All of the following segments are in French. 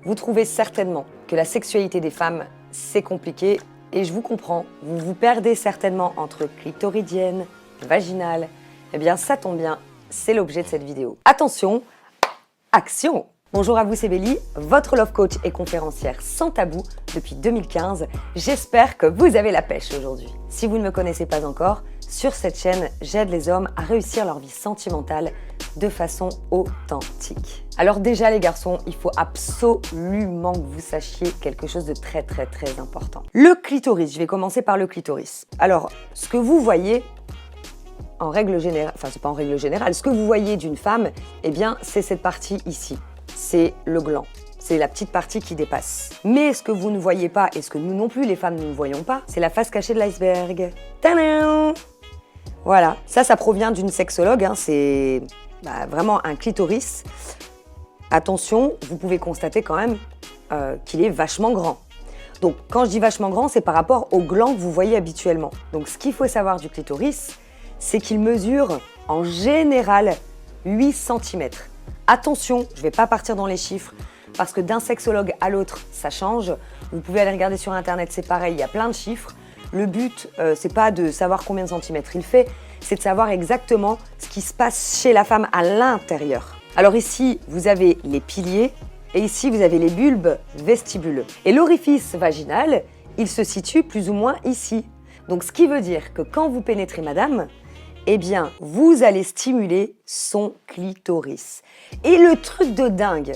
Vous trouvez certainement que la sexualité des femmes, c'est compliqué et je vous comprends. Vous vous perdez certainement entre clitoridienne, vaginale. Eh bien, ça tombe bien, c'est l'objet de cette vidéo. Attention, action! Bonjour à vous, c'est Bélie, votre love coach et conférencière sans tabou depuis 2015. J'espère que vous avez la pêche aujourd'hui. Si vous ne me connaissez pas encore, sur cette chaîne, j'aide les hommes à réussir leur vie sentimentale de façon authentique. Alors déjà les garçons, il faut absolument que vous sachiez quelque chose de très important. Le clitoris, je vais commencer par le clitoris. Alors, ce que vous voyez, en règle générale, enfin c'est pas en règle générale, ce que vous voyez d'une femme, eh bien c'est cette partie ici, c'est le gland. C'est la petite partie qui dépasse. Mais ce que vous ne voyez pas, et ce que nous non plus les femmes nous ne voyons pas, c'est la face cachée de l'iceberg. Tadam! Voilà, ça provient d'une sexologue, hein, c'est vraiment un clitoris. Attention, vous pouvez constater quand même qu'il est vachement grand. Donc quand je dis vachement grand, c'est par rapport au gland que vous voyez habituellement. Donc ce qu'il faut savoir du clitoris, c'est qu'il mesure en général 8 cm. Attention, je ne vais pas partir dans les chiffres, parce que d'un sexologue à l'autre, ça change. Vous pouvez aller regarder sur internet, c'est pareil, il y a plein de chiffres. Le but, c'est pas de savoir combien de centimètres il fait, c'est de savoir exactement ce qui se passe chez la femme à l'intérieur. Alors ici, vous avez les piliers et ici, vous avez les bulbes vestibuleux. Et l'orifice vaginal, il se situe plus ou moins ici. Donc ce qui veut dire que quand vous pénétrez madame, eh bien, vous allez stimuler son clitoris. Et le truc de dingue,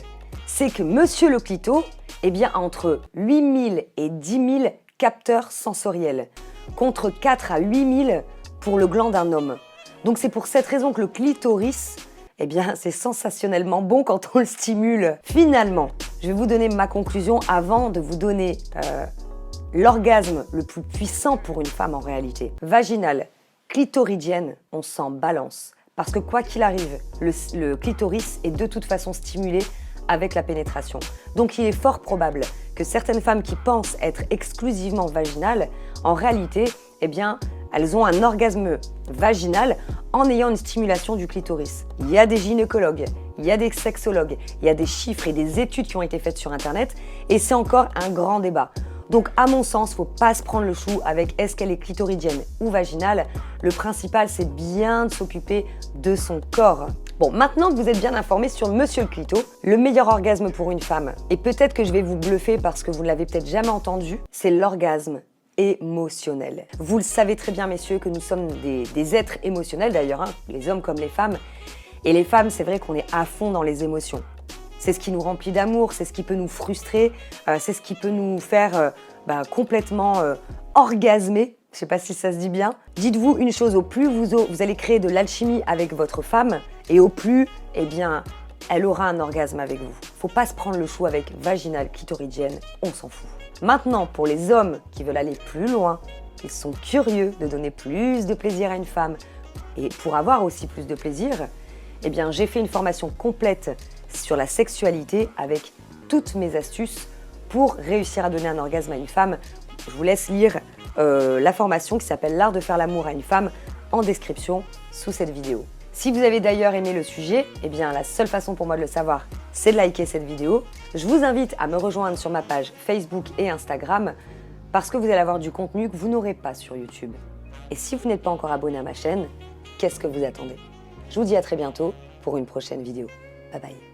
c'est que monsieur le clito, eh bien, entre 8000 et 10 000 capteurs sensoriels, contre 4 à 8 000 pour le gland d'un homme. Donc c'est pour cette raison que le clitoris, eh bien, c'est sensationnellement bon quand on le stimule. Finalement, je vais vous donner ma conclusion avant de vous donner l'orgasme le plus puissant pour une femme en réalité. Vaginale, clitoridienne, on s'en balance. Parce que quoi qu'il arrive, le clitoris est de toute façon stimulé avec la pénétration. Donc il est fort probable que certaines femmes qui pensent être exclusivement vaginales, en réalité, eh bien, elles ont un orgasme vaginal en ayant une stimulation du clitoris. Il y a des gynécologues, il y a des sexologues, il y a des chiffres et des études qui ont été faites sur internet et c'est encore un grand débat. Donc à mon sens, il ne faut pas se prendre le chou avec est-ce qu'elle est clitoridienne ou vaginale. Le principal, c'est bien de s'occuper de son corps. Bon, maintenant que vous êtes bien informés sur monsieur le clito, le meilleur orgasme pour une femme, et peut-être que je vais vous bluffer parce que vous ne l'avez peut-être jamais entendu, c'est l'orgasme émotionnel. Vous le savez très bien, messieurs, que nous sommes des êtres émotionnels d'ailleurs, hein, les hommes comme les femmes. Et les femmes, c'est vrai qu'on est à fond dans les émotions. C'est ce qui nous remplit d'amour, c'est ce qui peut nous frustrer, c'est ce qui peut nous faire complètement orgasmer. Je ne sais pas si ça se dit bien. Dites-vous une chose, au plus vous allez créer de l'alchimie avec votre femme, et au plus, eh bien, elle aura un orgasme avec vous. Faut pas se prendre le chou avec vaginale, clitoridienne, on s'en fout. Maintenant, pour les hommes qui veulent aller plus loin, ils sont curieux de donner plus de plaisir à une femme, et pour avoir aussi plus de plaisir, eh bien, j'ai fait une formation complète sur la sexualité avec toutes mes astuces pour réussir à donner un orgasme à une femme. Je vous laisse lire la formation qui s'appelle L'art de faire l'amour à une femme en description sous cette vidéo. Si vous avez d'ailleurs aimé le sujet, eh bien la seule façon pour moi de le savoir, c'est de liker cette vidéo. Je vous invite à me rejoindre sur ma page Facebook et Instagram parce que vous allez avoir du contenu que vous n'aurez pas sur YouTube. Et si vous n'êtes pas encore abonné à ma chaîne, qu'est-ce que vous attendez? Je vous dis à très bientôt pour une prochaine vidéo. Bye bye.